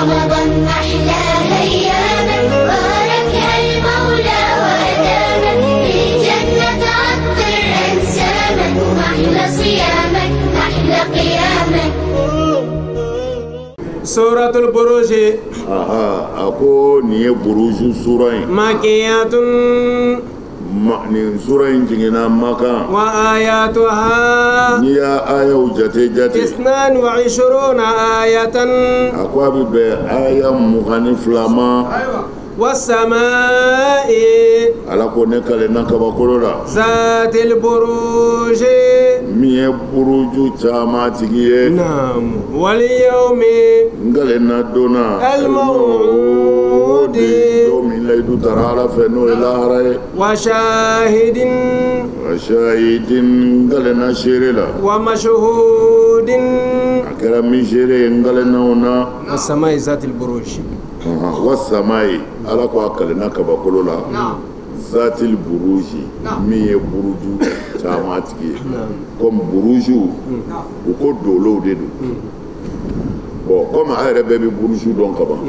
رمضان أحلى أيامك باركها المولى وأدامك بالجنة عطر أنسامك وأحلى صيامك أحلى قيامك. سورة البروج. أكو نية بروج سورة مكية nin sura in jigina maka وآياتها ni ya aya jate 22 آية akwa bi be aya mugani flama والسماء ala ko ne kale na kaba kolola ذات البروج. miye buruju chama tigiye نعم واليوم ngale na dona الموعود do min laydu tarala fe no ilahare وشاهد shahidin ngale na shirela ومشهود akara mi shire ngale na ona والسماء ذات البروج. wasamai ala ko akale na kaba kolola zatil buruji miye buruju chama tigiye comme buruju u ko dolo de do bon comme a yɛrɛ bɛɛ bɛ buruju dɔn ka ban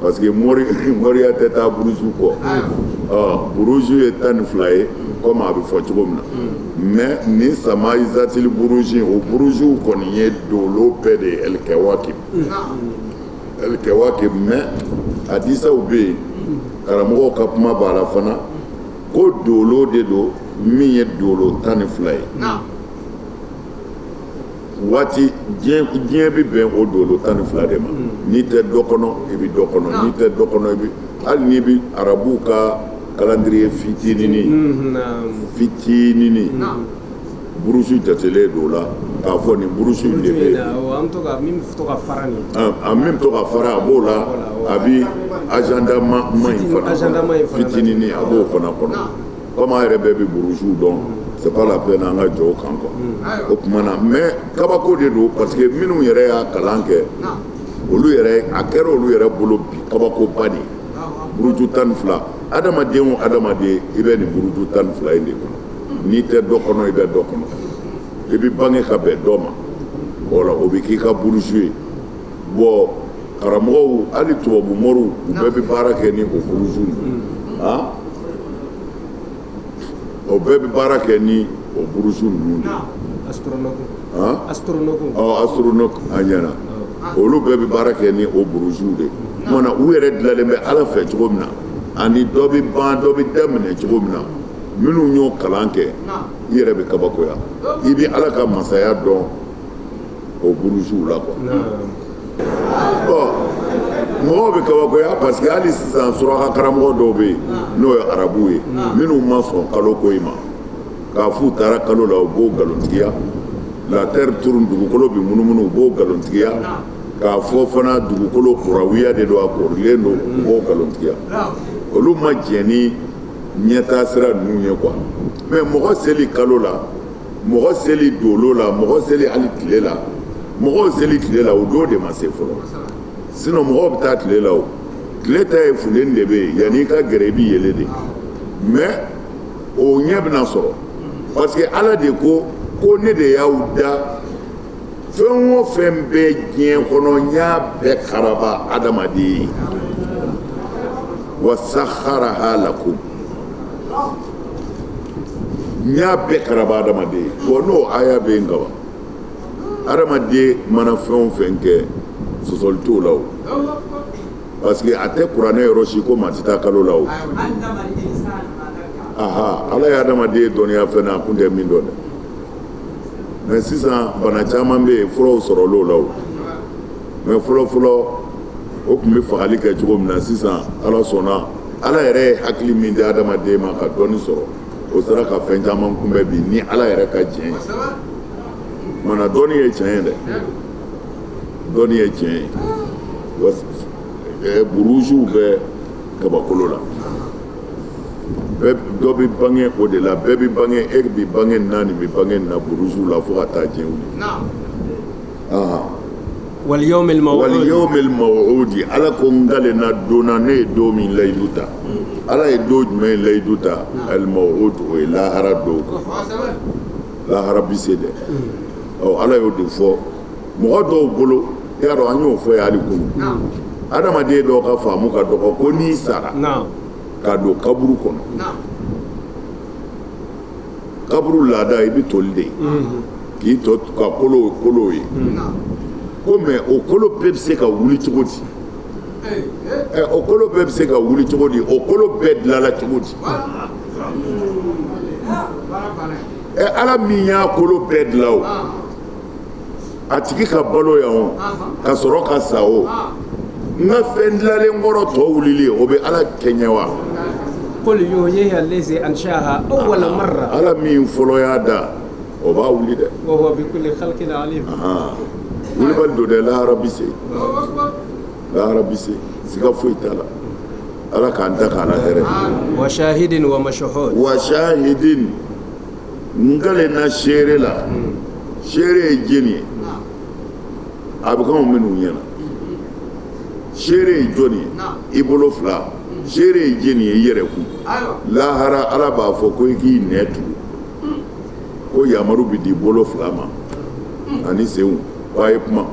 parce que moriya tɛ taa buruju kɔ buruju ye 12 ye comme a bɛ fɔ cogo min na mais ni sama izatili buruji o buruju kɔni ye dolo bɛɛ de ye el kewakib mais hadisaw bɛ yen karamɔgɔw ka kuma b'a la fana ko dolo de do min ye dolo 12 ye waati diɲɛ bɛ bɛn o dolo 12 de ma n'i tɛ dɔ kɔnɔ i bɛ dɔ kɔnɔ n'i tɛ dɔ kɔnɔ i bɛ hali n'i bɛ arabuw ka calendrier fitinini burusu jatelen do la k'a fɔ nin burusu in de bɛ yen min bɛ to ka fara a b'o la a bɛ agenda ma in fana fitinini a b'o fana kɔnɔ comme an yɛrɛ bɛɛ bɛ burusu dɔn c'est pas la peine an ka jɔ o kan quoi o tuma na mais kabako de do parce que minnu yɛrɛ y'a kalan kɛ olu yɛrɛ a kɛra olu yɛrɛ bolo bi kabakoba de buruju 12 adamaden o adamaden i bɛ nin buruju 12 in de kɔnɔ n'i tɛ dɔ kɔnɔ i bɛ dɔ kɔnɔ i bɛ bange ka bɛn dɔ ma voilà o bɛ k'i ka buruju ye bon karamɔgɔw hali tubabu mɔriw u bɛɛ bɛ baara kɛ ni o buruju ninnu o bɛɛ bɛ baara kɛ ni o buruju ninnu de astronome a ɲɛna olu bɛɛ bɛ baara kɛ ni o buruju de kumana u yɛrɛ dilanlen bɛ ala fɛ cogo min na ani dɔ bɛ ban dɔ bɛ daminɛ cogo min na minnu y'o kalan kɛ i yɛrɛ bɛ kabakoya i bɛ ala ka masaya dɔn o burujuw la quoi bon mɔgɔw bɛ kabakoya parce que hali sisan suraka karamɔgɔ dɔw bɛ yen n'o ye arabuw ye minnu ma sɔn kalo ko in ma k'a f'u taara kalo la u b'o nkalontigiya la terre tourne dugukolo bɛ munumunu u b'o nkalontigiya k'a fɔ fana dugukolo kurawiya de don a korilen don u b'o nkalontigiya olu ma jɛn ni ɲɛtaa sira ninnu ye quoi mais mɔgɔ seli kalo la mɔgɔ seli dolo la mɔgɔ seli hali tile la mɔgɔw seli tile la o don de ma se fɔlɔ sinon mɔgɔw bɛ taa tile la o tile ta ye funteni de bɛ yen yanni i ka gɛrɛ i bɛ yɛlɛ de mais o ɲɛ bɛna sɔrɔ parce que ala de ko ne de y'aw da fɛn o fɛn bɛ diɲɛ kɔnɔ n y'a bɛɛ karaba adamaden ye wa sakharaha lakum n y'a bɛɛ karaba adamaden ye bon n'o aya bɛ yen ka ban adamaden mana fɛn o fɛn kɛ sɔsɔli t'o la o parce que a tɛ kuranɛ yɔrɔ si ko maa tɛ taa kalo la o ala ye adamaden dɔnniya fɛn na a kun tɛ min dɔn dɛ mais sisan bana caman bɛ yen furaw sɔrɔl'o la o mais fɔlɔ-fɔlɔ o tun bɛ fagali kɛ cogo min na sisan ala sɔnna ala yɛrɛ ye hakili min di adamaden ma ka dɔnni sɔrɔ o sera ka fɛn caman kunbɛn bi ni ala yɛrɛ ka diɲɛ ye mana dɔnni ye tiɲɛ ye dɛ dɔnni ye tiɲɛ ye burujuw bɛ kabakolo la dɔ bɛ bange o de la bɛɛ bɛ bange e bɛ bange nin na nin bɛ bange nin na burujuw la fo ka taa diɲɛ wuli واليوم الموعود ala ko ngale na dona ne ye don min layidu ta ala ye don jumɛn ye layidu ta al maw'ud o ye lahara don lahara bi se dɛ ala y'o de fɔ mɔgɔ dɔw bolo i y'a dɔn an y'o fɔ ye hali kunu adamaden dɔw ka faamu ka dɔgɔ ko n'i sara ka don kaburu kɔnɔ kaburu laada i bɛ toli de k'i tɔ ka kolo ye ko mɛ o kolo bɛɛ bɛ se ka wuli cogo di o kolo bɛɛ bɛ se ka wuli cogo di o kolo bɛɛ dilanna cogo di ala min y'a kolo bɛɛ dilan o a tigi ka balo yan o ka sɔrɔ ka sa o n ka fɛn dilanlen kɔrɔ tɔ wulili o bɛ ala kɛɲɛ wa قل يحييها الذي أنشأها أول مرة ala min fɔlɔ y'a da o b'a wuli dɛ وهو بكل خلق عليم wulibali don dɛ lahara bi se siga foyi t'a la ala k'an da k'an na hɛrɛ وشاهد ومشهود wa shahidin n kale na seere la seere ye jeni ye a bɛ k'anw minnu ɲɛna seere ye jɔnni ye i bolo fila seere ye jeni ye i yɛrɛ kun lahara ala b'a fɔ ko i k'i nɛ tugu ko yamaru bɛ di bolo fila ma ani senw ko a ye kuma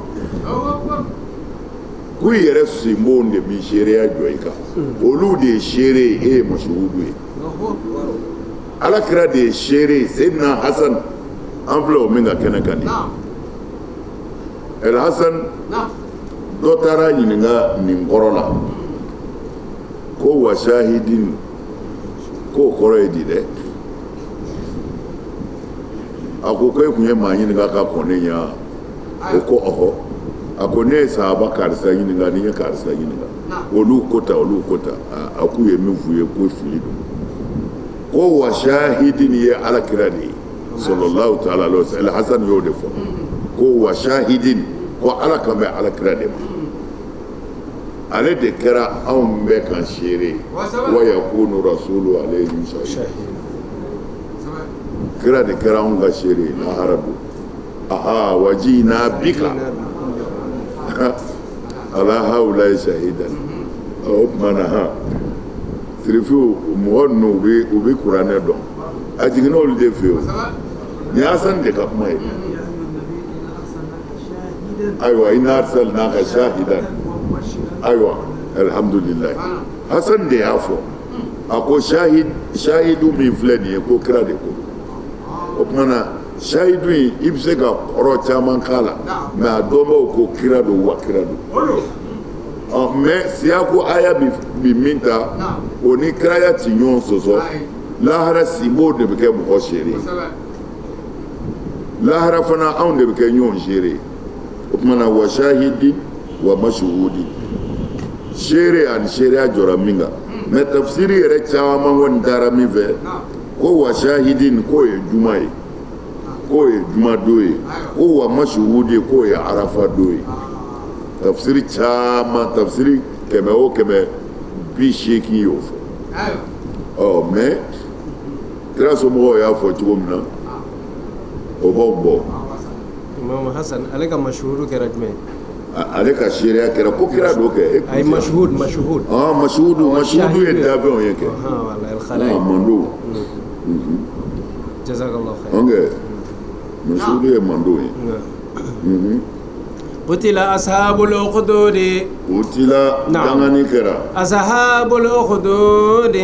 ko i yɛrɛ senbonw de bi seereya jɔ i kan olu de ye seere ye e ye masuhudu ye ala kira de ye seere ye Seydina Hasan an filɛ o min ka kɛnɛ kan nin El Hasan dɔ taara ɲininka nin kɔrɔ la ko wa shahidin k'o kɔrɔ ye di dɛ a ko e tun ye maa ɲininka ka kɔn ne ɲɛ o ko ɔhɔ a ko ne ye sahaba karisa ɲininka ni n ye karisa ɲininka olu ko ta a k'u ye min f'u ye ko fili don ko wa shahidin ye ala kira de ye sallallahu ta'ala alaihi wa sallam Hasan y'o de fɔ ko wa shahidin ko ala kan bɛ ala kira de ma ale de kɛra anw bɛɛ kan seere wa yakunu rasulu alayhi shahid kira de kɛra anw ka seere lahara don aha wajina bika ala haula shahidan o tumana ha sirifiw mɔgɔ ninnu u bɛ kuranɛ dɔn a jiginna olu de fɛ yen nin ye Hasan de ka kuma ye ayiwa inna arsalnaka shahidan ayiwa alhamdulilayi Hasan de y'a fɔ a ko shahidu min filɛ nin ye ko kira de ko o tumana shahidu in i bɛ se ka kɔrɔ caman k'a la mɛ a dɔnbaw ko kira don wa kira don mɛ siya ko aya bi min ta o ni kiraya ti ɲɔgɔn sɔsɔ lahara sinbo de bɛ kɛ mɔgɔ seere lahara fana anw de bɛ kɛ ɲɔgɔn seere o tumana wa shahidi wa mashuhudi seere ani seereya jɔra min kan mɛ tafsiri yɛrɛ caman kɔni taara min fɛ ko wa shahidin k'o ye juma ye k'o ye juma don ye ko wa mashuhudi k'o ye arafa don ye tafsiri caman tafsiri 100 o 100 80 y'o fɔ mɛ kira somɔgɔw y'a fɔ cogo min na o b'aw bɔ Imam Hasan ale ka mashhuru kɛra jumɛn ale ka seereya kɛra ko kira do kɛ ay mashhud mashuhudu ye dafɛnw ye kɛ mando jazakallahu khair mashuhudu ye mando ye قتل أصحاب الأخدود dangani kɛra أصحاب الأخدود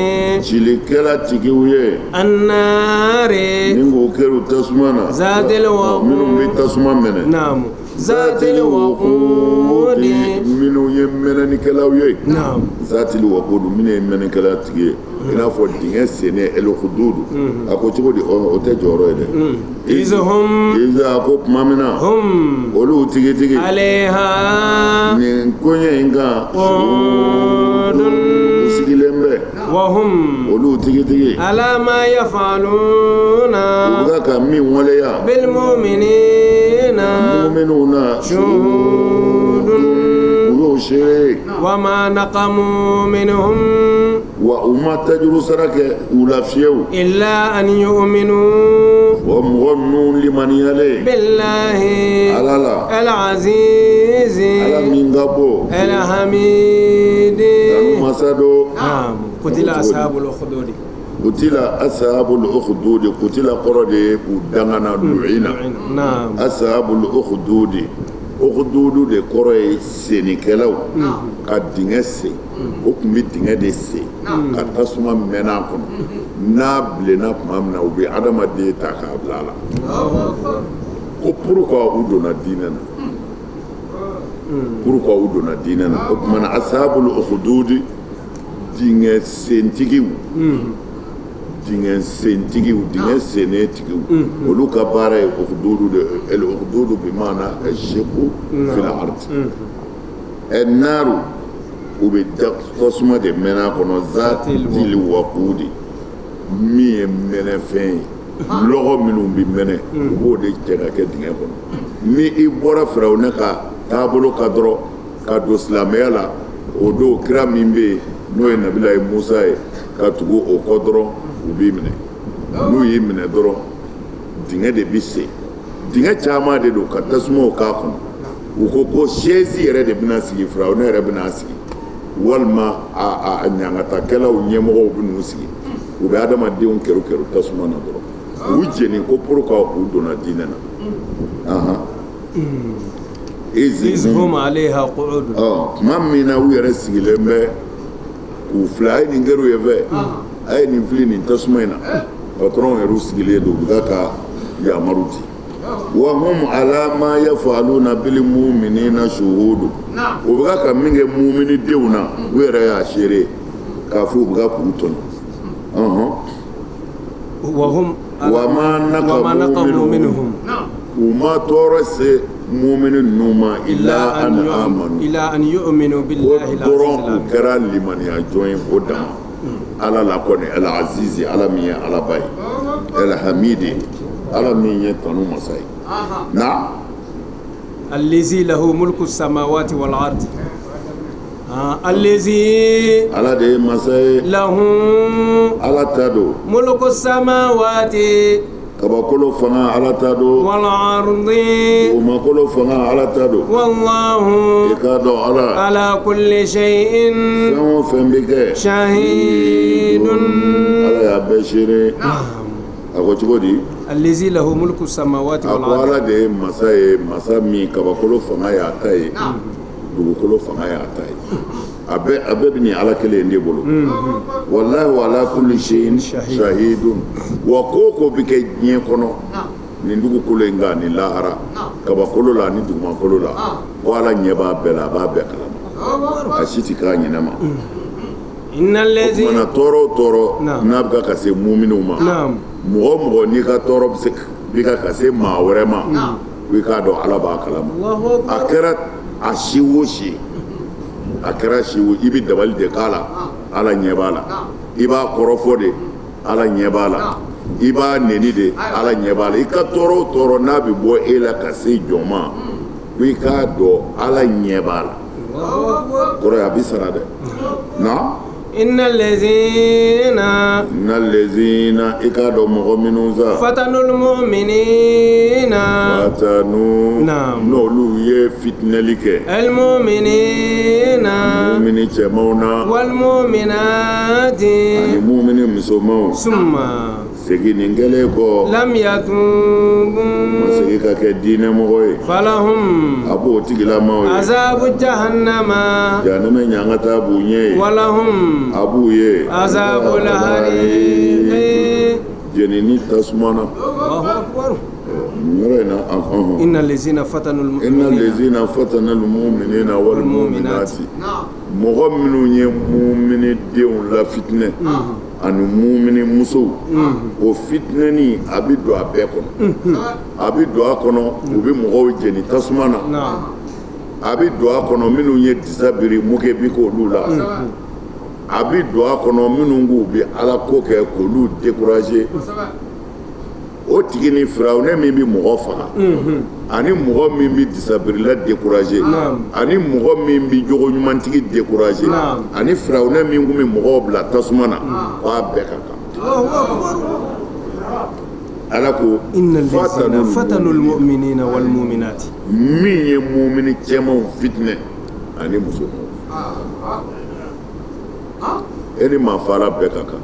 cilikɛla tigiw ye النار ni k'o kɛra tasuma na ذات الوقود minnu bɛ tasuma minɛ نعم ذات الوقود minnu ye mɛnɛnikɛlaw ye نعم ذات الوقود minnu ye mɛnɛnikɛla tigi ye i n'a fɔ dingɛ senni el-hududu a ko cogo di o tɛ jɔyɔrɔ ye dɛ إذ هم iza a ko tuma min na هم olu tigitigi عليها nin koɲɛ in kan قعود u sigilen bɛ وهم olu tigitigi على ما يفعلون u ka ka min waleya بالمؤمنين muminunw na شهود u y'o seere وما نقموا منهم wa u ma tajuru sara kɛ u la fiyewu إلا أن يؤمنوا wa mɔgɔ ninnu limaniyalen بالله ala la العزيز ala min ka bɔ الحميد kanu masa do نعم قتل أصحاب الأخدود kutila ashabul ukhdud kutila kɔrɔ de ye u dangana lu'ina نعم ashabul ukhdud ukhdudu de kɔrɔ ye senikɛlaw ka dingɛ sen o tun bɛ dingɛ de sen ka tasuma mɛnɛ a kɔnɔ n'a bilenna tuma min na u bɛ adamaden ta k'a bila a la ko pourquoi u donna diinɛ na pourquoi u donna diinɛ na o tuma na ashabul ukhdudi dingɛ sentigiw dingɛ sentigiw dingɛ senetigiw olu ka baara ye ukhdudu de el ukhdudu bi maana ashiqu fil ard naaru u bɛ tasuma de mɛnɛ a kɔnɔ zatil waqudi min ye mɛnɛfɛn ye lɔgɔ minnu bɛ mɛnɛ u b'o de cɛ ka kɛ dingɛ kɔnɔ ni i bɔra Firawuna ka taabolo ka dɔrɔn ka don silamɛya la o don kira min bɛ yen n'o ye Nabilahi Musa ye ka tugu o kɔ dɔrɔn u b'i minɛ n'u y'i minɛ dɔrɔn dingɛ de bɛ sen dingɛ caman de don ka tasumaw k'a kɔnɔ u ko chaise yɛrɛ de bɛna sigi Firawuna yɛrɛ bɛna sigi walima a ɲangatakɛlaw ɲɛmɔgɔw bɛ n'u sigi u bɛ adamadenw kɛru tasuma na dɔrɔn u jeni ko pourquoi u donna diinɛ na izhum alayha qu'ud tuma min na u yɛrɛ sigilen bɛ k'u filɛ a ye nin kɛr'u ye fɛ a ye nin fili nin tasuma in na patron yɛrɛ sigilen don u bɛ ka yamaru di wa hum ala ma yaf'aluna bil mu'minina shuhud u bɛ ka min kɛ mu'mini denw na u yɛrɛ y'a seere k'a fɔ u bɛ ka k'u tɔɲɔ wa ma naqamu minhum u ma tɔɔrɔ se mu'mini ninnu ma illa an yu'minu billahi dɔrɔn u kɛra limaniya jɔn ye o dama ala la kɔni al azizi ala min ye alaba ye al hamidi ala min ye tanu masa ye na allazi lahu mulku samawati wal ard allazi ala de ye masa ye lahu ala ta don mulku samawati kabakolo fanga ala ta don wal ardi umakolo fanga ala ta don wallahu i ka dɔn ala kulli shay'in fɛn o fɛn bɛ kɛ shahidun ala y'a bɛɛ seere a ko cogo di allazi lahu mulku samawati a wal ko ard ala de ye masa ye masa min kabakolo fanga y'a ta ye dugukolo fanga y'a ta ye a bɛɛ bɛ nin ala kelen de bolo wallahi wa ala kulli shay'in shahidun wa ko bɛ kɛ diɲɛ kɔnɔ nin dugukolo in kan nin lahara kabakolo la ni dugumakolo la ko ala ɲɛ b'a bɛɛ la a b'a bɛɛ kalama a si tɛ k'a ɲɛnama innal mana tɔɔrɔ o tɔɔrɔ n'a bɛ ka se mu'miniw ma mɔgɔ o mɔgɔ n'i ka tɔɔrɔ bɛ ka se maa wɛrɛ ma i k'a dɔn ala b'a kalama a kɛra a si o si a kɛra si o i bɛ dabali de k'a la ala ɲɛ b'a la i b'a kɔrɔfɔ de ala ɲɛ b'a la i b'a neni de ala ɲɛ b'a la i ka tɔɔrɔ o tɔɔrɔ n'a bɛ bɔ e la ka se jɔn ma ko i k'a dɔn ala ɲɛ b'a la kɔrɔ ye a bɛ sara dɛ na innal ladzina i k'a dɔn mɔgɔ minnu sa fatanul mu'minina n'olu ye fitinɛli kɛ al mu'minina mu'mini cɛmanw na wal mu'minati ani mu'mini musomanw summa segin nin kɛlen kɔ lam yatubu ma segin ka kɛ diinɛmɔgɔ ye falahum a b'o tigilamaw ye azabu jahannama jahanama ɲangata b'u ɲɛ ye walahum a b'u ye azabu lahari jenini tasuma na Allahu akbar yɔrɔ in na innal ladzina fatanul inna mu'minina lezina fatana almu'minina wal mu'minati mɔgɔ minnu ye mu'mini denw la fitinɛ ani mu'mini musow o fitinɛni a bɛ don a bɛɛ kɔnɔ a bɛ don a kɔnɔ u bɛ mɔgɔw jeni tasuma na a bɛ don a kɔnɔ minnu ye disa biri muke bi k'olu la a bɛ don a kɔnɔ minnu k'u bɛ ala ko kɛ k'olu décourager o tigi ni Firawuna min bɛ mɔgɔ faga ani mɔgɔ min bɛ disabirila décourager ani mɔgɔ min bɛ jogo ɲumantigi décourager ani Firawuna min kun bɛ mɔgɔw bila tasuma na k'a bɛɛ ka kan ala ko innal ladzina fatanul mu'minina wal mu'minati min ye mu'mini cɛmanw fitinɛ ani musomanw e ni maa fara bɛɛ ka kan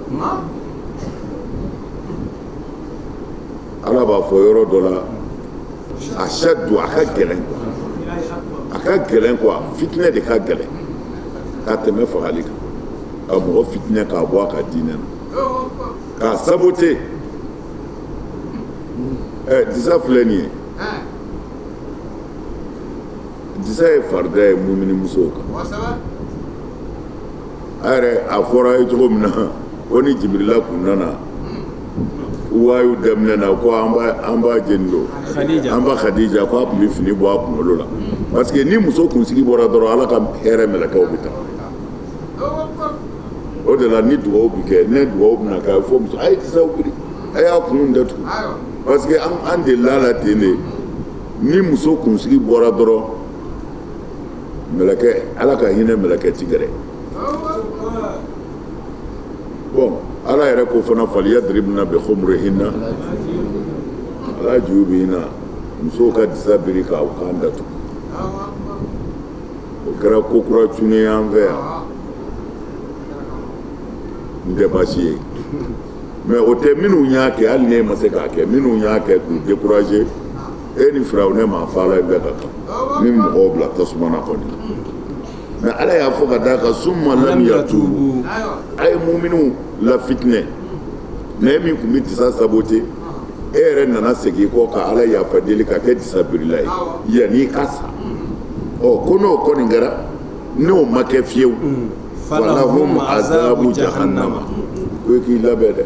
ala b'a fɔ yɔrɔ dɔ la a shaddu a ka gɛlɛn ka gɛlɛn quoi fitinɛ de ka gɛlɛn ka tɛmɛ fagali kan ka mɔgɔ fitinɛ k'a bɔ a ka diinɛ na k'a saboter disa filɛ nin ye disa ye farida ye mumini musow kan a yɛrɛ a fɔra ye cogo min na ko ni Jibirila kun nana wayu daminɛ na ko an b'a jeni don an ba Khadija ko a tun bɛ fini bɔ a kunkolo la parce que ni muso kunsigi bɔra dɔrɔn Ala ka hɛrɛ mɛlɛkɛw bɛ taa o de la ni dugawu bɛ kɛ ne dugawu bɛna kɛ fo muso a ye disa wuli a y'a kun datugu parce que an delila la ten de ni muso kunsigi bɔra dɔrɔn mɛlɛkɛ Ala ka hinɛ mɛlɛkɛ tigɛrɛ bon Ala yɛrɛ ko fana faliyadribna bi khumurihinna ala jubihinna musow ka disa biri k'aw kan datugu o kɛra ko kura cunnen y'an fɛ yan n tɛ baasi ye mais o tɛ minnu y'a kɛ hali ne ma se k'a kɛ minnu y'a kɛ k'u décourager e ni Firawuna ma fa la bɛɛ ka kan ni mɔgɔw bila tasuma na kɔni mais Ala y'a fɔ ka d'a kan summa lam yatubu a ye muminiw la fitinɛ mais min tun bɛ disa saboter e yɛrɛ nana segin kɔ ka Ala yafa deli ka kɛ disa birila ye yanni ka sa ko n'o kɔni kɛra n'o ma kɛ fiyewu falahum azabu jahannama ko i k'i labɛn dɛ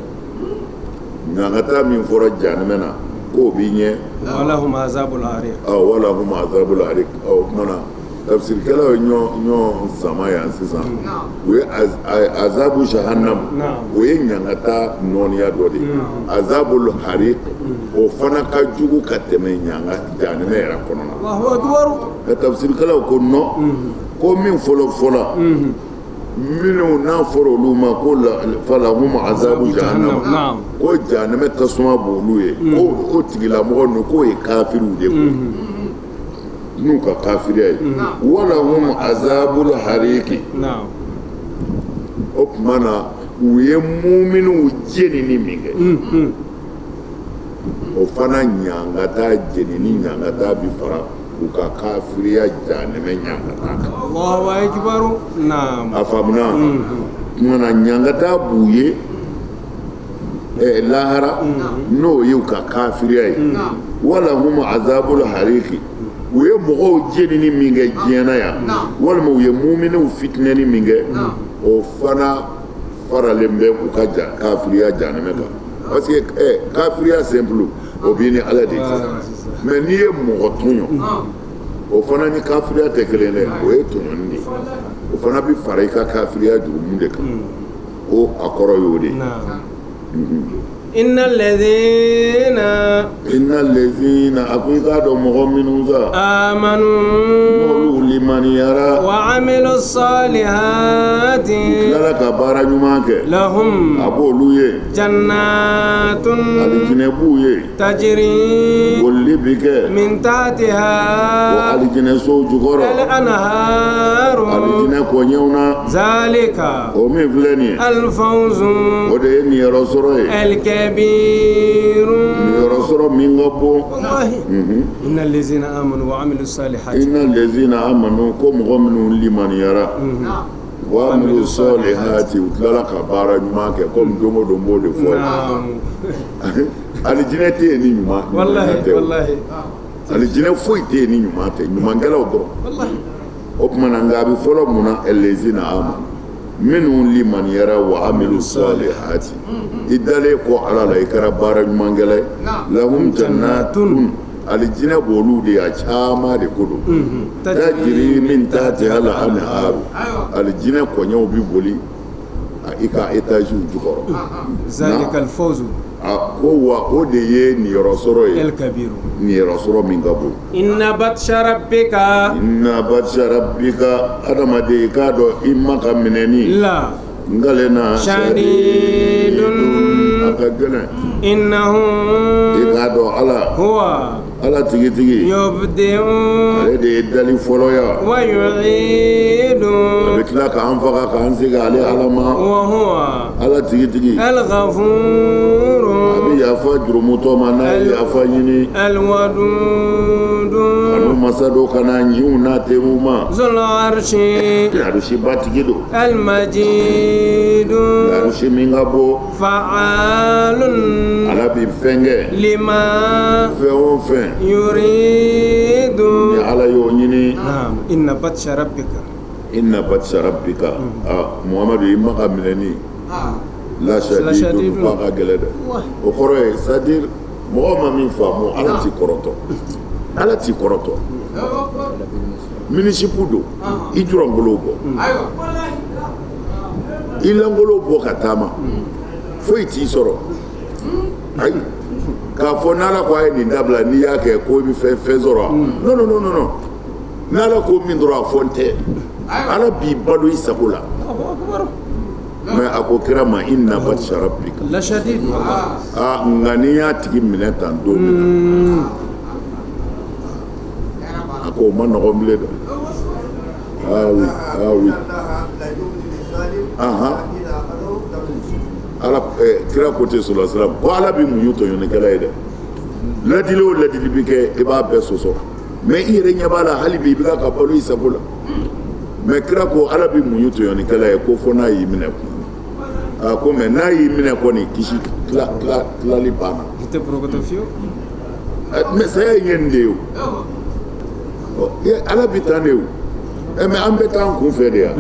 ɲangata min fɔra jahanama na k'o b'i ɲɛ walahum azabul hariq walahum azabul hariq o kumana tafsirikɛlaw ye ɲɔ sama yan sisan o ye azabu jahannam o ye ɲangata nɔniya dɔ de ye azabul hariq o fana ka jugu ka tɛmɛ jahanama yɛrɛ kɔnɔna na tafsirikɛlaw ko non ko min fɔlɔ minnu n'a fɔra olu ma ko falahum azabu jahannam ko jahanama tasuma b'olu ye ko o tigilamɔgɔ ninnu k'o ye kafiriw de ko n'u ka kafiriya ye walahum azabul hariqi o tuma na u ye muminiw jenini min kɛ o fana ɲangata jenini ɲangata bi fara u ka kafiriya jahanama ɲangata kan Allahu akbar naam a faamuna tuma na ɲangata b'u ye lahara n'o ye u ka kafiriya ye walahum azabul hariqi u ye mɔgɔw jenini min kɛ diɲɛna yan walima u ye muminiw fitinɛni min kɛ o fana faralen bɛ u ka kafiriya jahanama kan parce que kafiriya simple o b'i ni Ala de cɛ mais n'i ye mɔgɔ tɔɲɔ o fana ni kafiriya tɛ kelen dɛ o ye tɔɲɔni de ye o fana bi fara i ka kafiriya jurumu de kan ko a kɔrɔ y'o de ye innal ladhina a ko i k'a dɔn mɔgɔ minnu sa amanu n'olu limaniyara wa amilu salihati tilala ka baara ɲuman kɛ lahum a b'olu ye jannatun alijinɛ b'u ye tajri bolili bi kɛ min o tahtiha alijinɛ sow jukɔrɔ al-anharu alijinɛ kɔɲɛw na zalika o min filɛ nin ye al-fawzu o de ye niyɔrɔ sɔrɔ ye al-kabiru niyɔrɔ sɔrɔ min ka bon wallahi innal ladzina amanu wa amilu salihati inna lezina amanu ko mɔgɔ minnu limaniyara wa amilu salihati u tilala ka baara ɲuman kɛ komi don o don b'o de fɔ alijinɛ tɛ yen ni ɲuman tɛ alijinɛ foyi tɛ yen ni ɲuman tɛ ɲumankɛlaw dɔrɔn o tuma na nka a bɛ fɔlɔ mun na lezina amanu minnu limaniyara wa amilu salihati i dalen kɔ Ala la i kɛra baara ɲumankɛla ye lahum jannatun alijinɛ b'olu de a caman de ko don tajiri min tahtiha al-anharu alijinɛ kɔɲɛw bi boli i ka étages jukɔrɔ zalika al-fawzu a ko wa o de ye niyɔrɔ sɔrɔ ye al-kabiru niyɔrɔ sɔrɔ min ka bon inna batsha rabbika adamaden i k'a dɔn i ma ka minɛni la ngalena shadidun a ka gɛlɛn innahu i k'a dɔn huwa Ala tigitigi yubdi'u ale de ye dali fɔlɔ ya wa yu'idu a bɛ tila k'an faga k'an segin ale ala ma وهو ala tigi الغفور a bɛ yafa jurumutɔ ma n'a ye yafa ɲini الودود kanu masa dɔ kana ɲiw n'a teriw ma ذو العرش arusi batigi don المجيد arusi min ka bɔ فعال ala bɛ fɛn kɛ لما fɛn o fɛn يريد ni ala y'o ɲini نعم إن بطش ربك inna batsha rabbika muhamadu i ma ka minɛni la shadidu ba ka gɛlɛ dɛ o kɔrɔ ye c'est-à-dire mɔgɔ ma min faamu ala t'i kɔrɔtɔ ala t'i kɔrɔtɔ minisipu don i jurɔngolo bɔ i langolo bɔ ka taama foyi t'i sɔrɔ ayi k'a fɔ n'ala ko a ye nin dabila n'i y'a kɛ ko i bɛ fɛn sɔrɔ non non non non n'ala ko min dɔrɔn a fɔ n tɛ ala b'i balo i sago la mais a ko kira ma inna batsha rabbika لشديد nka n'i y'a tigi minɛ tan don min na a ko o ma nɔgɔn bilen dɛ oui ala kira ko ten sɔrɔ sira ko ala bɛ muɲu tɔɲɔnikɛla ye dɛ ladili o ladili bi kɛ i b'a bɛɛ sɔsɔ mais i yɛrɛ ɲɛ b'a la hali bi i bɛ ka balo i sago la mais kira ko ala bɛ muɲu tɔɲɔnikɛla ye ko fɔ n'a y'i minɛ kun ko mais n'a y'i minɛ kɔni kisi tilali banna C'était provocatif. mais saya ye nin de ye o ala bɛ taa de o mais an bɛ taa an kun fɛ de yan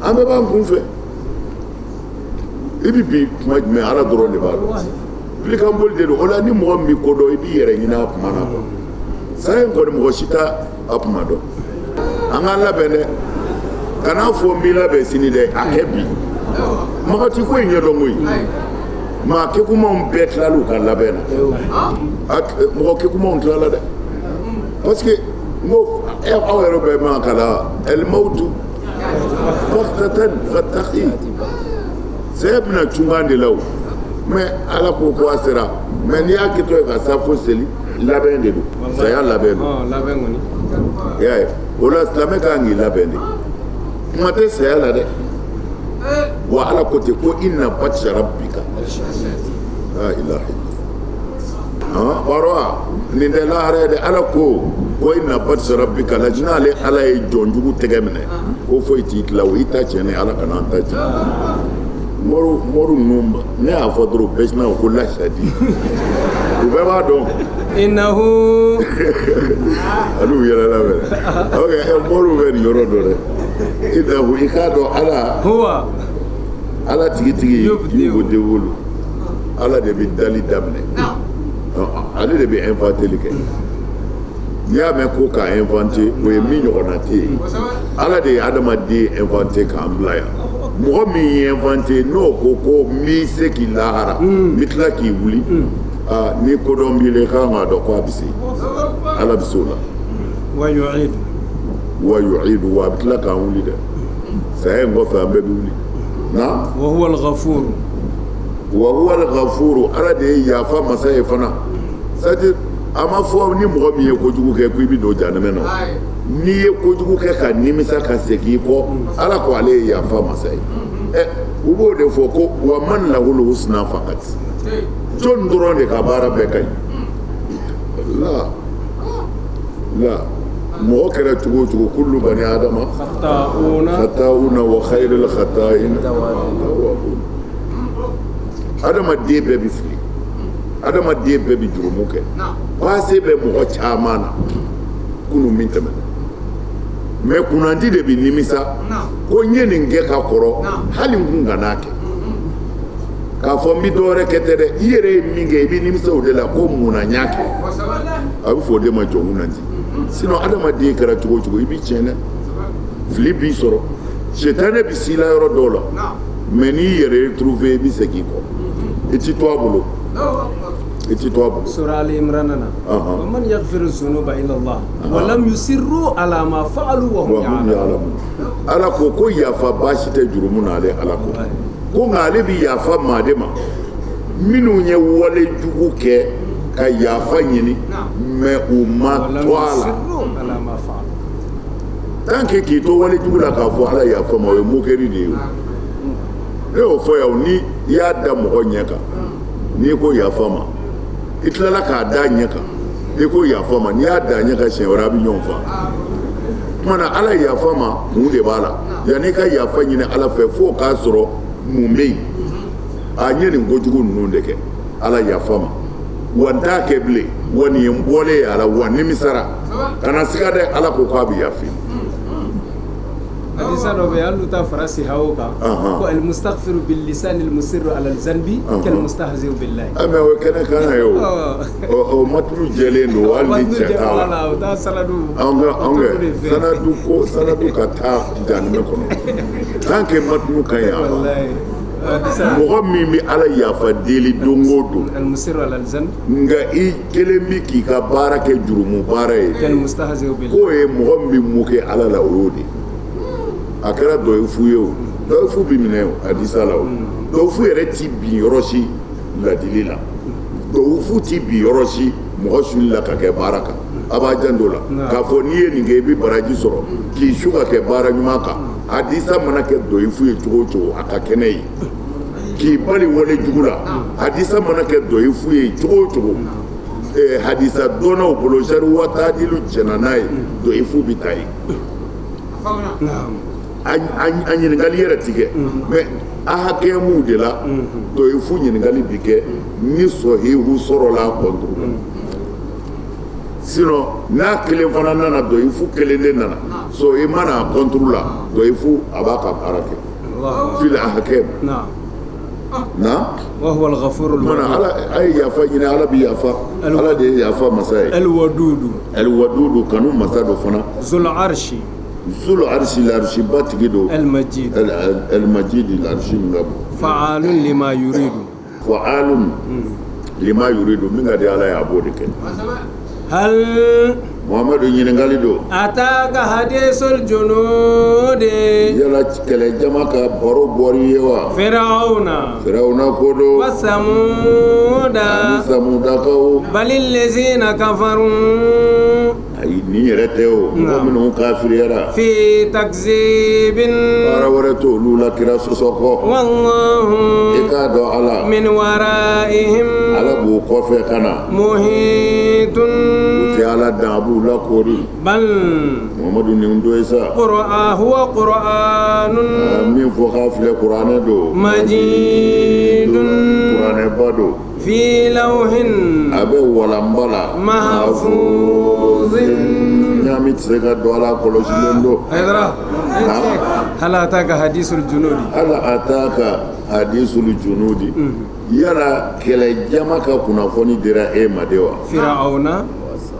an bɛɛ b'an kun fɛ i bɛ bi kuma jumɛn ala dɔrɔn de b'a dɔn pilikanboli de don o la ni mɔgɔ min b'i ko dɔn i b'i yɛrɛ ɲini a kuma na quoi saya in kɔni mɔgɔ si t'a a kuma dɔn an k'an labɛn dɛ kana fɔ n b'i labɛn sini dɛ a kɛ bi mɔgɔ ti ko in ɲɛdɔn koyi maa kɛkumanw bɛɛ tilala u ka labɛn na mɔgɔ kɛkumanw tilala dɛ parce que n ko aw yɛrɛ bɛɛ man kala ɛlimawutu baghtatan fattaqi saya bɛna cunkan de la o mais ala ko ko a sera mais n'i y'a kɛtɔ ye ka sa fo seli labɛn de don saya labɛn don labɛn kɔni i y'a ye o la silamɛ kan k'i labɛn de kuma tɛ saya la dɛ wa ala ko ten ko inna batsha rabbika la ilaha illallah baro a nin tɛ lahara ye dɛ ala ko inna batsha rabbika la n'ale ala ye jɔnjugu tɛgɛ minɛ ko foyi t'i tila o i ta tiɲɛ ni ala kana an ta tiɲɛ mɔru ninnu ne y'a fɔ dɔrɔn bɛɛ sinna ko lasadi u bɛɛ b'a dɔn innahu ani u yɛlɛla bɛ ok mɔru bɛ nin yɔrɔ dɔ dɛ innahu i k'a dɔn ala huwa ala tigitigi yubu dewolu ala de bɛ dali daminɛ ale de bɛ inventeli kɛ n'i y'a mɛn ko k'a inventer o ye min ɲɔgɔnna tɛ yen ala de ye adamaden inventer k'an bila yan mɔgɔ min ye inventer n'o ko n b'i se k'i lahara n bɛ tila k'i wuli ni kodɔn b'i la i kan k'a dɔn ko a bɛ se ala bɛ se o la wa yu'idu wa a bɛ tila k'an wuli dɛ saya in kɔfɛ an bɛɛ bɛ wuli na wa huwa al-ghafuru ala de ye yafa masa ye fana c'est-à-dire a ma fɔ ni mɔgɔ min ye kojugu kɛ ko i bɛ don jahanama na n'i ye kojugu kɛ ka nimisa ka segin i kɔ ala ko ale ye yafa masa ye u b'o de fɔ ko wa man lahul husna faqat jɔn dɔrɔn de ka baara bɛɛ ka ɲi la mɔgɔ kɛra cogo o cogo kullu bani adama khata'una wa khairul khata'in adamaden bɛɛ bɛ fili adamaden bɛɛ bɛ jurumu kɛ paase bɛ mɔgɔ caman na kunun min tɛmɛna mais kunnanti de bɛ nimisa ko n ye nin kɛ ka kɔrɔ hali n kun ka n'a kɛ k'a fɔ n bɛ dɔwɛrɛ kɛ tɛ dɛ i yɛrɛ ye min kɛ i bɛ nimisa o de la ko munna n y'a kɛ a bɛ fɔ o de ma jɔ kunnanti sinon adamaden kɛra cogo o cogo i b'i tiɲɛ dɛ fili b'i sɔrɔ setanɛ bɛ s'i la yɔrɔ dɔw la mais n'i yɛrɛ retrouvé i bɛ segin i kɔ i ti to a bolo i ti to a bolo. Sura Ali Imran na wa man yaghfiru dhunuba illa Allah wa lam yusirru ala ma fa'alu wa hum ya'lamun ala ko yafa baasi tɛ jurumu na ale ala ko nka ale bɛ yafa maa de ma minnu ye wale jugu kɛ ka yafa ɲini mais u ma to a la tant que k'i to wale jugu la k'a fɔ ala yafa ma o ye moquerie de ye o ne y'o fɔ yan ni i y'a da mɔgɔ ɲɛ kan n'i ko yafa ma i tilala k'a da ɲɛ kan n'i ko yafa ma n'i y'a da ɲɛ kan siɲɛ wɛrɛ a bɛ ɲɔgɔn fa tuma na ala yafa ma mun de b'a la yanni i ka yafa ɲini ala fɛ fo k'a sɔrɔ mun bɛ yen a ɲɛ nin kojugu ninnu de kɛ ala yafa ma wa n t'a kɛ bilen wa nin ye n bɔlen ye a la wa nimisara kana siga dɛ ala ko k'a bɛ yafa hadisa dɔ bɛ yen hali n'u ta fara sihaw kan ko almustaghfiru billisani almusirru ala alzanbi kalmustahzi'u billahi mais o ye kɛnɛ kan ye o matulu jɛlen don hali ni cɛ t'a la o t'a sanadu sanadu ka taa janimɛ kɔnɔ tant que matulu ka ɲi a ma mɔgɔ min bɛ ala yafa deli don o don almusirru ala alzanbi nka i kelen bɛ k'i ka baara kɛ jurumu baara ye kalmustahzi'u billahi k'o ye mɔgɔ min bɛ mun kɛ ala la o y'o de a kɛra dɔyifu ye o dɔyifu bɛ minɛ o hadisa la o dɔyifu yɛrɛ ti bin yɔrɔ si ladili la dɔyifu ti bin yɔrɔ si mɔgɔ suli la ka kɛ baara kan a b'a janto la k'a fɔ n'i ye nin kɛ i bɛ baraji sɔrɔ k'i su ka kɛ baara ɲuman kan hadisa mana kɛ dɔyifu ye cogo o cogo a ka kɛnɛ ye k'i bali wale jugu la hadisa mana kɛ dɔyifu ye cogo o cogo hadisa dɔnnaw bolo sari watadilu cɛna n'a ye dɔyifu bɛ taa ye a ɲininkali yɛrɛ ti kɛ mais a hakɛ mun de la dɔyifu ɲininkali bi kɛ ni sɔhihu sɔrɔla a kɔnturu sinon n'a kelen fana nana dɔyifu kelen de nana sɔhi mana a kɔnturu la dɔyifu a b'a ka baara kɛ fili a hakɛ na wa huwa al-ghafurul wadud ala ay yafa ɲini ala bi yafa ala de ye yafa masa ye al-wadudu kanu masa dɔ fana zul arshi zul arshi l'arshi batigi do al-majid l'arshi ngabo fa'alun lima yuridu min ka di ala ye a b'o de kɛ hal Muhammadu ɲininkali do ataka hadisul junudi yala kɛlɛ jama ka baro bɔri ye wa firawna ko do wa samudakaw balil lezina kafaru ayi ni yɛrɛ tɛ o mɔgɔ minnu kafiriyara fi takzibin baara wɛrɛ t'olu la kira sɔsɔ kɔ wallahu i k'a dɔn ala min waraihim ala b'u kɔfɛ ka na muhitun u tɛ ala dan a b'u lakori bal Muhammadu nin do ye sa huwa qur'anun min fɔ k'a filɛ kuranɛ do majidun kuranɛ ba do fi lawhin a bɛ walanba la mahfuzin ɲaami tɛ se ka don ala kɔlɔsilen do hal ataka hadisul junudi yala kɛlɛ jama ka kunnafoni dira e ma de wa firawuna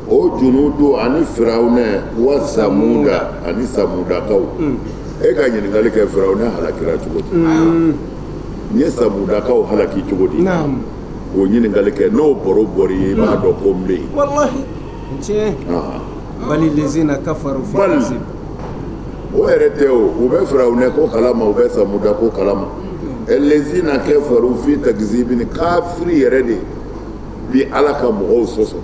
o junudu ani firawuna wa samuda ani samudakaw e ka ɲininkali kɛ firawuna halakira cogo di ni ye samudakaw halaki cogo di o ɲininkali kɛ n'o baro bɔri ye i b'a dɔn ko n bɛ yen wallahi tiɲɛ bali lezina kafaru fi takzib o yɛrɛ tɛ o u bɛ firawuna ko kalama u bɛ samuda ko kalama lezina kafaru fi takzibin kafiri yɛrɛ de bi ala ka mɔgɔw sɔsɔ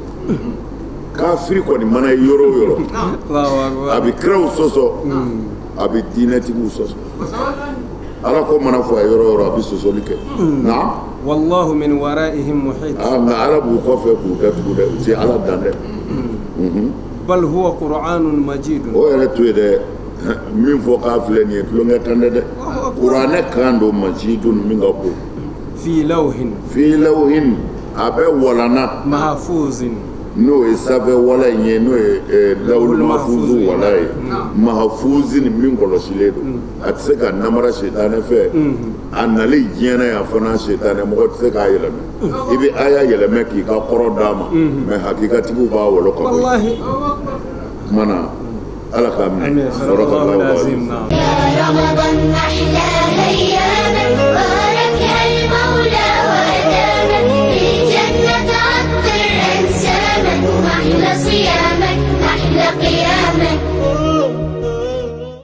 kafiri kɔni mana ye yɔrɔ o yɔrɔ a bɛ kiraw sɔsɔ a bɛ diinɛtigiw sɔsɔ ala ko mana fɔ a ye yɔrɔ o yɔrɔ a bɛ sɔsɔli kɛ na wallahu min waraihim muhit nka ala b'u kɔfɛ k'u datugu dɛ u tɛ ala dan dɛ bal huwa qur'anun majidun o yɛrɛ to ye dɛ min fɔ k'a filɛ nin ye tulonkɛ kan dɛ kuranɛ kan don majidun min ka bon fi lawhin a bɛ walana mahfuzin n'o ye sanfɛ wala in ye n'o ye lawul mahfuzu wala ye mahfuzin min kɔlɔsilen don a tɛ se ka namara setanɛ fɛ a nali diɲɛna yan fana setanɛ mɔgɔ tɛ se k'a yɛlɛmɛ i bɛ aya yɛlɛmɛ k'i ka kɔrɔ d'a ma mɛ hakikatigiw b'a wɔlɔ ka bɔ yen kumana ala k'a minɛ sɔrɔ ka